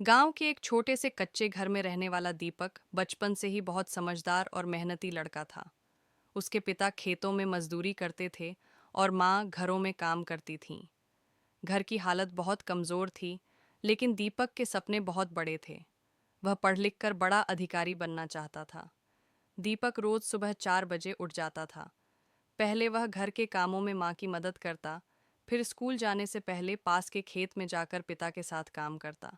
गांव के एक छोटे से कच्चे घर में रहने वाला दीपक बचपन से ही बहुत समझदार और मेहनती लड़का था। उसके पिता खेतों में मजदूरी करते थे और माँ घरों में काम करती थीं। घर की हालत बहुत कमज़ोर थी, लेकिन दीपक के सपने बहुत बड़े थे। वह पढ़ लिख कर बड़ा अधिकारी बनना चाहता था। दीपक रोज सुबह 4 बजे उठ जाता था। पहले वह घर के कामों में माँ की मदद करता, फिर स्कूल जाने से पहले पास के खेत में जाकर पिता के साथ काम करता।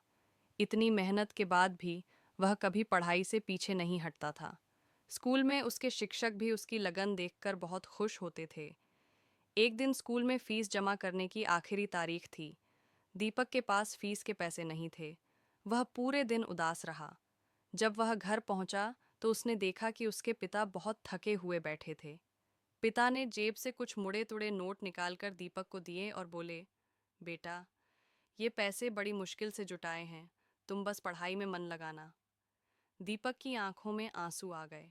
इतनी मेहनत के बाद भी वह कभी पढ़ाई से पीछे नहीं हटता था। स्कूल में उसके शिक्षक भी उसकी लगन देखकर बहुत खुश होते थे। एक दिन स्कूल में फीस जमा करने की आखिरी तारीख थी। दीपक के पास फीस के पैसे नहीं थे। वह पूरे दिन उदास रहा। जब वह घर पहुंचा तो उसने देखा कि उसके पिता बहुत थके हुए बैठे थे। पिता ने जेब से कुछ मुड़े तुड़े नोट निकालकर दीपक को दिए और बोले, बेटा, ये पैसे बड़ी मुश्किल से जुटाए हैं, तुम बस पढ़ाई में मन लगाना। दीपक की आंखों में आंसू आ गए।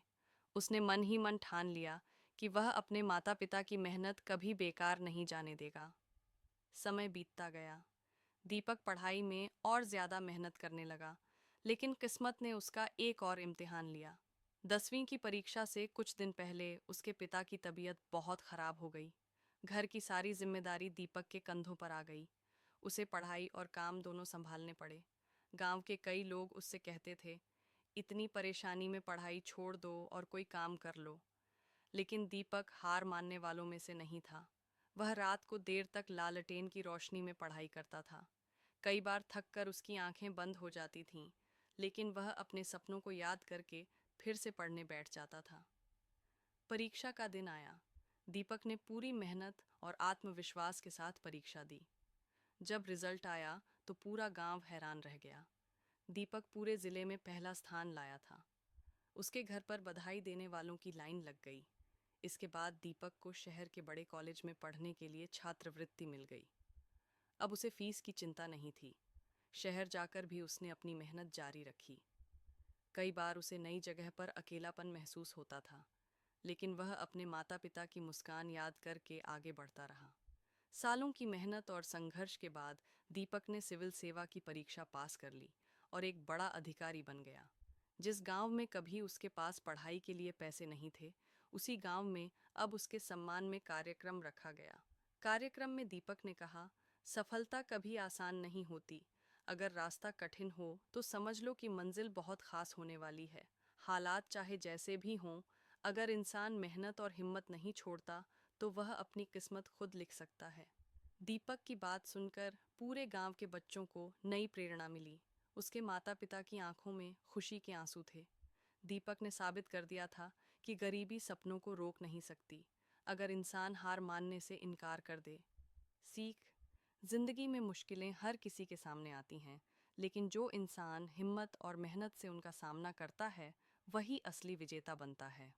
उसने मन ही मन ठान लिया कि वह अपने माता पिता की मेहनत कभी बेकार नहीं जाने देगा। समय बीतता गया। दीपक पढ़ाई में और ज्यादा मेहनत करने लगा, लेकिन किस्मत ने उसका एक और इम्तिहान लिया। 10वीं की परीक्षा से कुछ दिन पहले उसके पिता की तबीयत बहुत खराब हो गई। घर की सारी जिम्मेदारी दीपक के कंधों पर आ गई। उसे पढ़ाई और काम दोनों संभालने पड़े। गांव के कई लोग उससे कहते थे, इतनी परेशानी में पढ़ाई छोड़ दो और कोई काम कर लो। लेकिन दीपक हार मानने वालों में से नहीं था। वह रात को देर तक लालटेन की रोशनी में पढ़ाई करता था। कई बार थक कर उसकी आंखें बंद हो जाती थीं, लेकिन वह अपने सपनों को याद करके फिर से पढ़ने बैठ जाता था। परीक्षा का दिन आया। दीपक ने पूरी मेहनत और आत्मविश्वास के साथ परीक्षा दी। जब रिजल्ट आया तो पूरा गांव हैरान रह गया। दीपक पूरे जिले में पहला स्थान लाया था। उसके घर पर बधाई देने वालों की लाइन लग गई। इसके बाद दीपक को शहर के बड़े कॉलेज में पढ़ने के लिए छात्रवृत्ति मिल गई। अब उसे फीस की चिंता नहीं थी। शहर जाकर भी उसने अपनी मेहनत जारी रखी। कई बार उसे नई जगह पर अकेलापन महसूस होता था, लेकिन वह अपने माता पिता की मुस्कान याद करके आगे बढ़ता रहा। सालों की मेहनत और संघर्ष के बाद दीपक ने सिविल सेवा की परीक्षा पास कर ली और एक बड़ा अधिकारी बन गया। जिस गांव में कभी उसके पास पढ़ाई के लिए पैसे नहीं थे, उसी गांव में अब उसके सम्मान में कार्यक्रम रखा गया। कार्यक्रम में दीपक ने कहा, सफलता कभी आसान नहीं होती। अगर रास्ता कठिन हो तो समझ लो कि मंजिल बहुत खास होने वाली है। हालात चाहे जैसे भी हों, अगर इंसान मेहनत और हिम्मत नहीं छोड़ता तो वह अपनी किस्मत खुद लिख सकता है। दीपक की बात सुनकर पूरे गांव के बच्चों को नई प्रेरणा मिली। उसके माता पिता की आंखों में खुशी के आंसू थे। दीपक ने साबित कर दिया था कि गरीबी सपनों को रोक नहीं सकती, अगर इंसान हार मानने से इनकार कर दे। सीख: जिंदगी में मुश्किलें हर किसी के सामने आती हैं, लेकिन जो इंसान हिम्मत और मेहनत से उनका सामना करता है, वही असली विजेता बनता है।